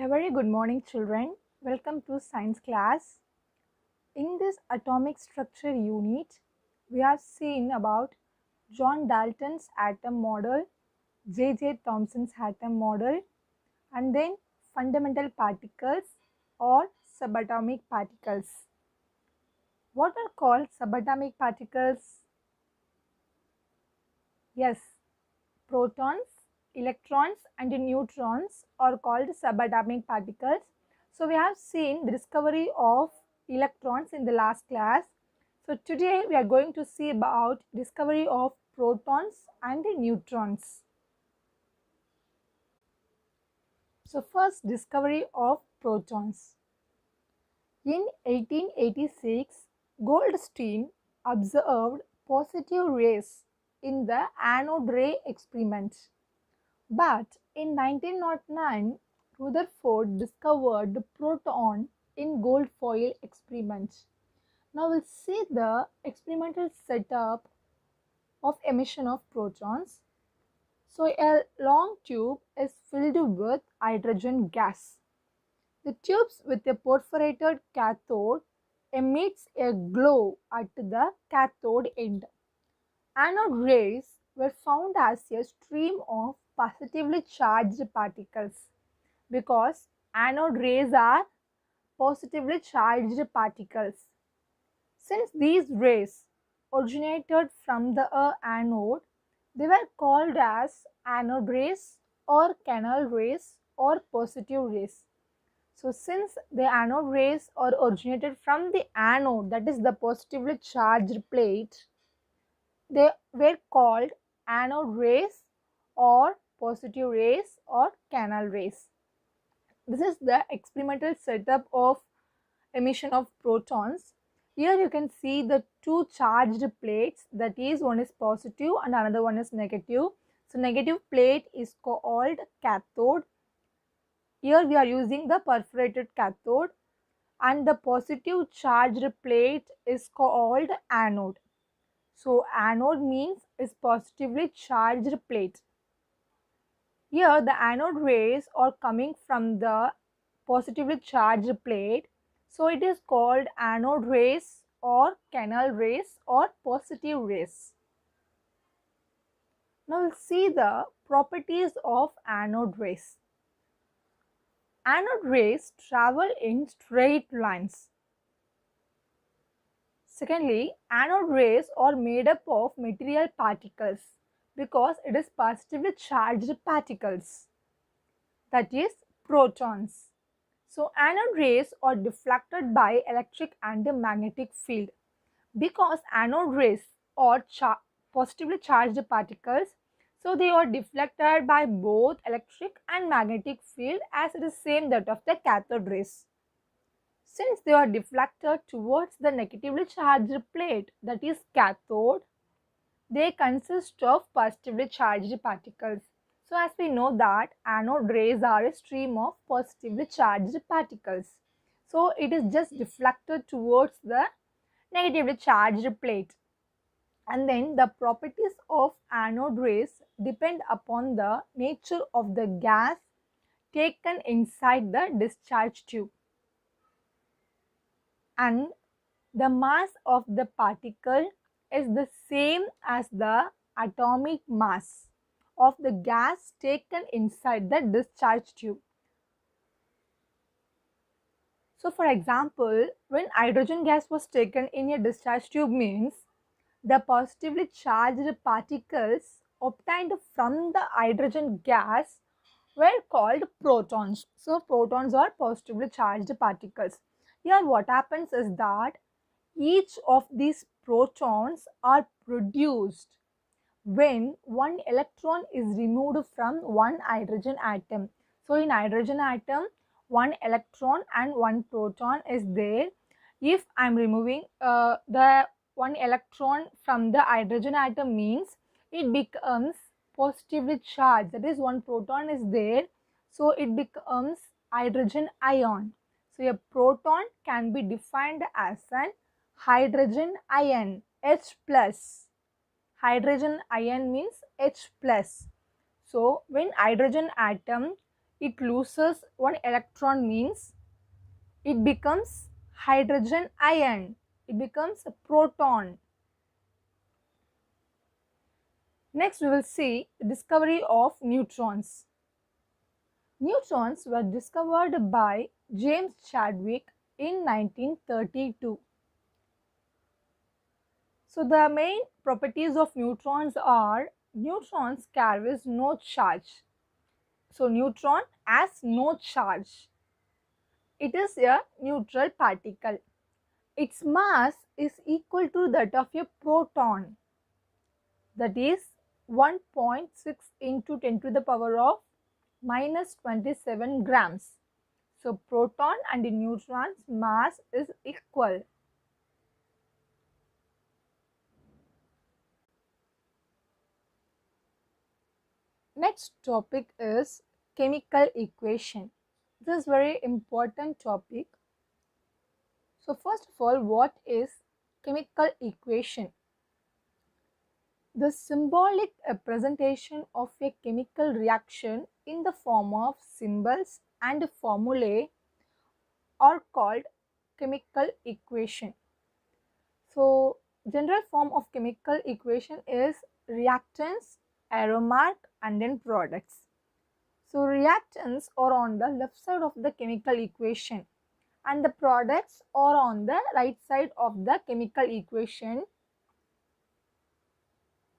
A very good morning, children. Welcome to science class. In this atomic structure unit, we have seen about John Dalton's atom model, J.J. Thomson's atom model, and then fundamental particles or subatomic particles. What are called subatomic particles? Yes, protons, electrons and neutrons are called subatomic particles. So we have seen the discovery of electrons in the last class. So today we are going to see about discovery of protons and neutrons. So first, discovery of protons. In 1886, Goldstein observed positive rays in the anode ray experiment. But in 1909, Rutherford discovered the proton in gold foil experiment. Now we'll see the experimental setup of emission of protons. So a long tube is filled with hydrogen gas. The tubes with a perforated cathode emits a glow at the cathode end. Anode rays were found as a stream of positively charged particles because anode rays are positively charged particles. Since these rays originated from the anode, they were called as anode rays or canal rays or positive rays. So since the anode rays are originated from the anode, that is the positively charged plate, they were called anode rays or positive rays or canal rays. This is the experimental setup of emission of protons. Here you can see the two charged plates, that is one is positive and another one is negative. So negative plate is called cathode. Here we are using the perforated cathode, and the positive charged plate is called anode. So anode means is positively charged plate. Here the anode rays are coming from the positively charged plate. So it is called anode rays or canal rays or positive rays. Now we'll see the properties of anode rays. Anode rays travel in straight lines. Secondly, anode rays are made up of material particles because it is positively charged particles, that is protons. So anode rays are deflected by electric and magnetic field. Because anode rays are positively charged particles, so they are deflected by both electric and magnetic field as it is same that of the cathode rays. Since they are deflected towards the negatively charged plate, that is cathode, they consist of positively charged particles. So as we know that anode rays are a stream of positively charged particles. So it is just deflected towards the negatively charged plate. And then the properties of anode rays depend upon the nature of the gas taken inside the discharge tube. And the mass of the particle is the same as the atomic mass of the gas taken inside the discharge tube. So for example, when hydrogen gas was taken in a discharge tube means the positively charged particles obtained from the hydrogen gas were called protons. So protons are positively charged particles. Here what happens is that each of these protons are produced when one electron is removed from one hydrogen atom. So in hydrogen atom, one electron and one proton is there. If I am removing the one electron from the hydrogen atom means it becomes positively charged, that is one proton is there, so it becomes hydrogen ion. So a proton can be defined as an hydrogen ion, H plus. Hydrogen ion means H plus. So when hydrogen atom it loses one electron means it becomes hydrogen ion. It becomes a proton. Next we will see the discovery of neutrons. Neutrons were discovered by James Chadwick in 1932. So the main properties of neutrons are neutrons carries no charge. So neutron has no charge. It is a neutral particle. Its mass is equal to that of a proton, that is 1.6 into 10 to the power of minus 27 grams. So proton and neutron's mass is equal. Next topic is chemical equation. This is very important topic. So first of all, what is chemical equation? The symbolic representation of a chemical reaction in the form of symbols and formulae are called chemical equation. So general form of chemical equation is reactants, aromatic and then products. So reactants are on the left side of the chemical equation and the products are on the right side of the chemical equation.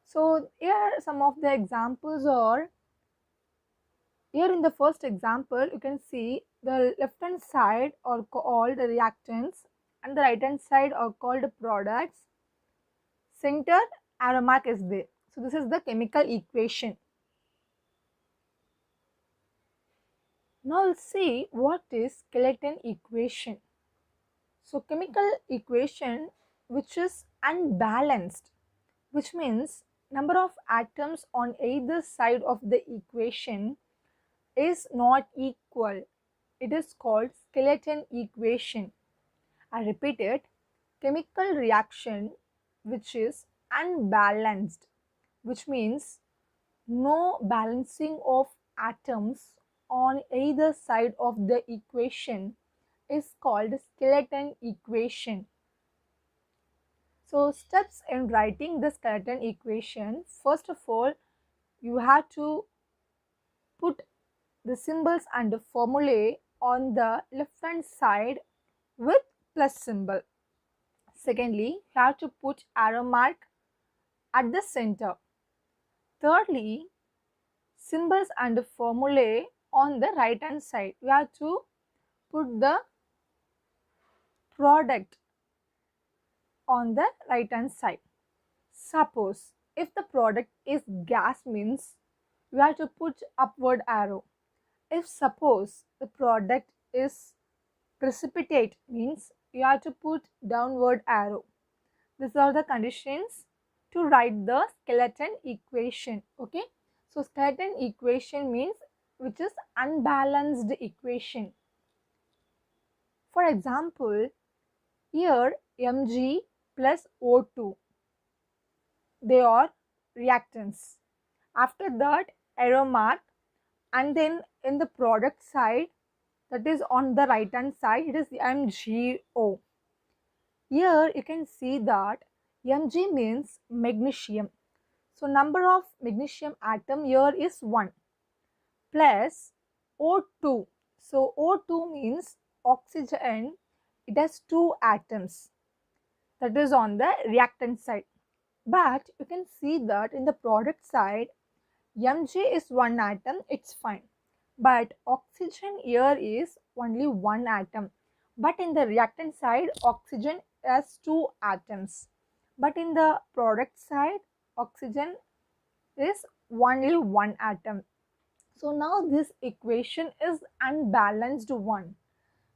So here some of the examples are, here in the first example you can see the left hand side are called reactants and the right hand side are called products. Center aromatic is there. So this is the chemical equation. Now we'll see what is skeleton equation. So chemical equation which is unbalanced, which means number of atoms on either side of the equation is not equal. It is called skeleton equation. I repeat it, chemical reaction which is unbalanced, which means no balancing of atoms on either side of the equation is called skeleton equation. So steps in writing the skeleton equation, first of all you have to put the symbols and the formulae on the left hand side with plus symbol. Secondly, you have to put arrow mark at the center. Thirdly, symbols and formulae on the right hand side. You have to put the product on the right hand side. Suppose if the product is gas means you have to put upward arrow. If suppose the product is precipitate means you have to put downward arrow. These are the conditions to write the skeleton equation. Okay, so skeleton equation means which is unbalanced equation. For example, here Mg plus O2, they are reactants. After that aromatic, and then in the product side, that is on the right hand side, it is MgO. Here you can see that Mg means magnesium. So number of magnesium atom here is 1 plus O2. So O2 means oxygen, it has 2 atoms, that is on the reactant side. But you can see that in the product side Mg is 1 atom, it's fine. But oxygen here is only 1 atom. But in the reactant side oxygen has 2 atoms. But in the product side oxygen is only 1 atom. So now this equation is unbalanced one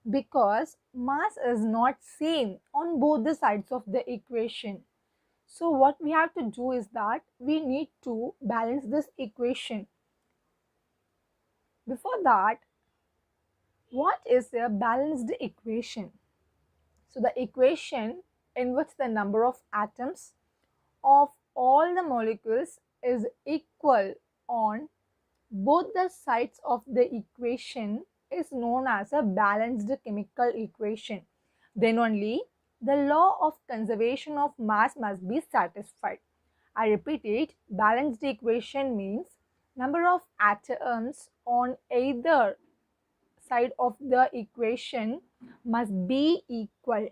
because mass is not same on both the sides of the equation. So what we have to do is that we need to balance this equation. Before that, what is a balanced equation? So the equation in which the number of atoms of all the molecules is equal on both the sides of the equation is known as a balanced chemical equation. Then only the law of conservation of mass must be satisfied. I repeat it, balanced equation means number of atoms on either side of the equation must be equal.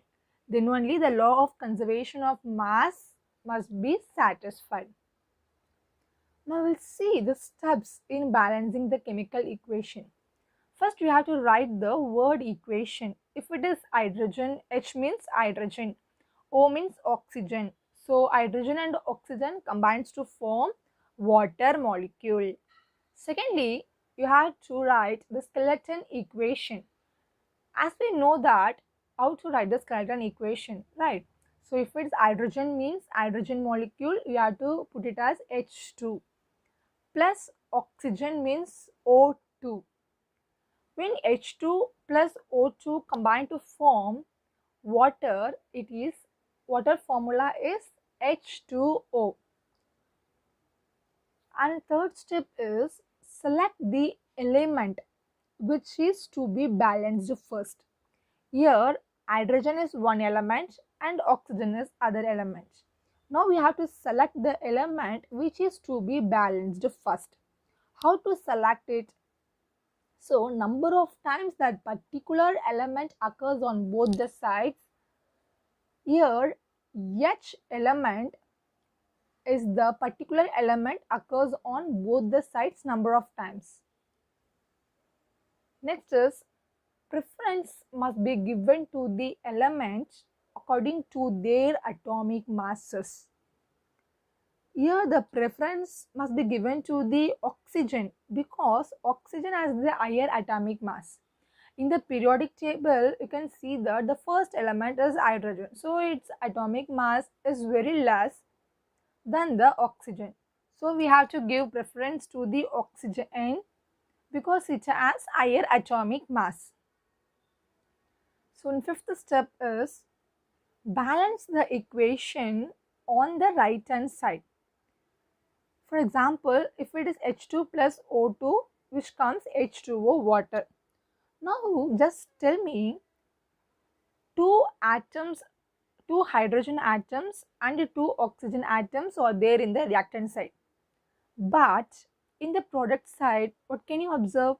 Then only the law of conservation of mass must be satisfied. Now we'll see the steps in balancing the chemical equation. First, we have to write the word equation. If it is hydrogen, H means hydrogen, O means oxygen. So hydrogen and oxygen combines to form water molecule. Secondly, you have to write the skeleton equation. As we know that how to write the skeleton equation, right? So if it's hydrogen means hydrogen molecule, you have to put it as H2 plus oxygen means O2. When H2 plus O2 combine to form water, water formula is H2O. And third step is select the element which is to be balanced first. Here hydrogen is one element and oxygen is other element. Now we have to select the element which is to be balanced first. How to select it? So number of times that particular element occurs on both the sides. Here H element is the particular element occurs on both the sides number of times. Next is preference must be given to the elements according to their atomic masses. Here the preference must be given to the oxygen because oxygen has the higher atomic mass. In the periodic table, you can see that the first element is hydrogen. So its atomic mass is very less than the oxygen. So we have to give preference to the oxygen because it has higher atomic mass. So in fifth step is balance the equation on the right hand side. For example, if it is H2 plus O2 which comes H2O water. Now just tell me two hydrogen atoms and two oxygen atoms are there in the reactant side. But in the product side, what can you observe?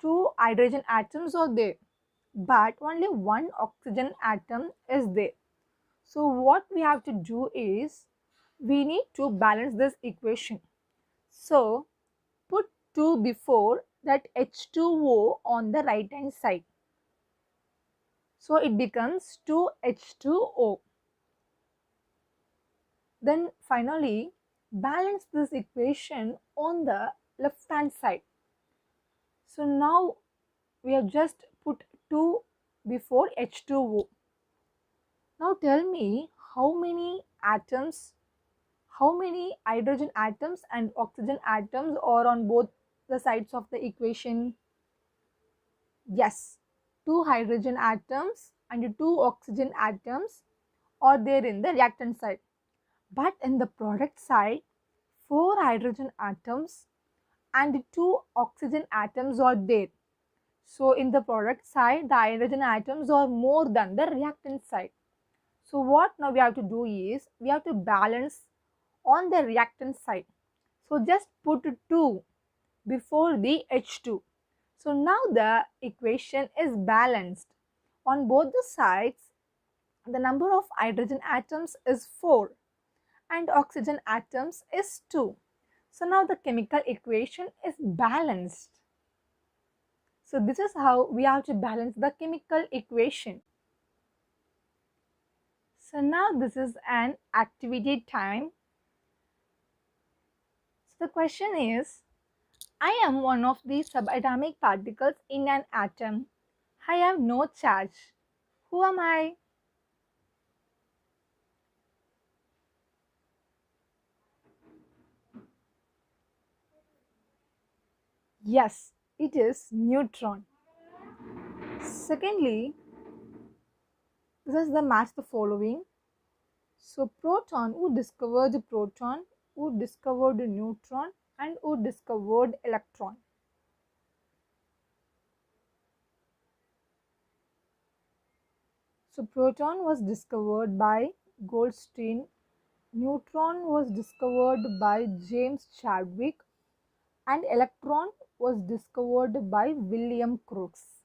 Two hydrogen atoms are there, but only one oxygen atom is there. So what we have to do is we need to balance this equation. So put 2 before that H2O on the right hand side. So it becomes 2H2O. Then finally balance this equation on the left hand side. So now we have just put 2 before H2O. Now tell me how many hydrogen atoms and oxygen atoms are on both the sides of the equation? Yes, 2 hydrogen atoms and 2 oxygen atoms are there in the reactant side. But in the product side, 4 hydrogen atoms and 2 oxygen atoms are there. So in the product side, the hydrogen atoms are more than the reactant side. So what now we have to do is, we have to balance on the reactant side. So just put 2 before the H2. So now the equation is balanced. On both the sides, the number of hydrogen atoms is 4 and oxygen atoms is 2. So now the chemical equation is balanced. So this is how we have to balance the chemical equation. So now this is an activity time. So the question is, I am one of the subatomic particles in an atom. I have no charge. Who am I? Yes, it is neutron. Secondly, this is the match the following. So proton, who discovered the proton, who discovered the neutron, and who discovered electron? So proton was discovered by Goldstein, neutron was discovered by James Chadwick, and electron was discovered by William Crookes.